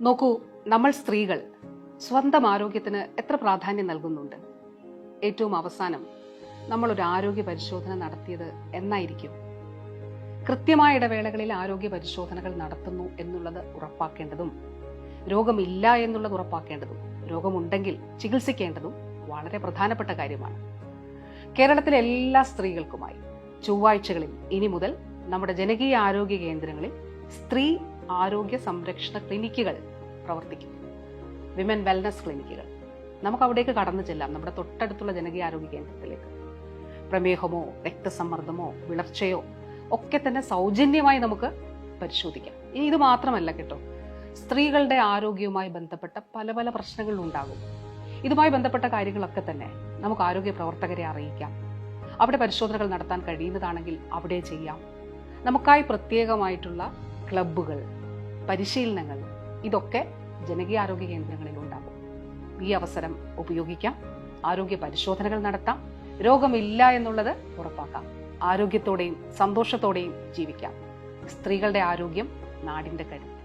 നോക്കൂ, നമ്മൾ സ്ത്രീകൾ സ്വന്തം ആരോഗ്യത്തിന് എത്ര പ്രാധാന്യം നൽകുന്നുണ്ട്. ഏറ്റവും അവസാനം നമ്മളൊരു ആരോഗ്യ പരിശോധന നടത്തിയത് എന്നായിരിക്കും? കൃത്യമായ ഇടവേളകളിൽ ആരോഗ്യ പരിശോധനകൾ നടത്തുന്നു എന്നുള്ളത് ഉറപ്പാക്കേണ്ടതും രോഗമില്ല എന്നുള്ളത് ഉറപ്പാക്കേണ്ടതും രോഗമുണ്ടെങ്കിൽ ചികിത്സിക്കേണ്ടതും വളരെ പ്രധാനപ്പെട്ട കാര്യമാണ്. കേരളത്തിലെ എല്ലാ സ്ത്രീകൾക്കുമായി ചൊവ്വാഴ്ചകളിൽ ഇനി മുതൽ നമ്മുടെ ജനകീയ ആരോഗ്യ കേന്ദ്രങ്ങളിൽ സ്ത്രീ ആരോഗ്യ സംരക്ഷണ ക്ലിനിക്കുകൾ പ്രവർത്തിക്കും. വിമൻ വെൽനസ് ക്ലിനിക്കുകൾ. നമുക്ക് അവിടേക്ക് കടന്നു ചെല്ലാം, നമ്മുടെ തൊട്ടടുത്തുള്ള ജനകീയ ആരോഗ്യ കേന്ദ്രത്തിലേക്ക്. പ്രമേഹമോ രക്തസമ്മർദ്ദമോ വിളർച്ചയോ ഒക്കെ തന്നെ സൗജന്യമായി നമുക്ക് പരിശോധിക്കാം. ഇനി ഇത് മാത്രമല്ല കേട്ടോ, സ്ത്രീകളുടെ ആരോഗ്യവുമായി ബന്ധപ്പെട്ട പല പല പ്രശ്നങ്ങളും ഉണ്ടാകും. ഇതുമായി ബന്ധപ്പെട്ട കാര്യങ്ങളൊക്കെ തന്നെ നമുക്ക് ആരോഗ്യ പ്രവർത്തകരെ അറിയിക്കാം. അവിടെ പരിശോധനകൾ നടത്താൻ കഴിയുന്നതാണെങ്കിൽ അവിടെ ചെയ്യാം. നമുക്കായി പ്രത്യേകമായിട്ടുള്ള ക്ലബ്ബുകൾ, പരിശീലനങ്ങൾ ഇതൊക്കെ ജനകീയ ആരോഗ്യ കേന്ദ്രങ്ങളിൽ ഉണ്ടാകും. ഈ അവസരം ഉപയോഗിക്കാം. ആരോഗ്യ പരിശോധനകൾ നടത്താം. രോഗമില്ല എന്നുള്ളത് ഉറപ്പാക്കാം. ആരോഗ്യത്തോടെയും സന്തോഷത്തോടെയും ജീവിക്കാം. സ്ത്രീകളുടെ ആരോഗ്യം നാടിന്റെ കരുത്ത്.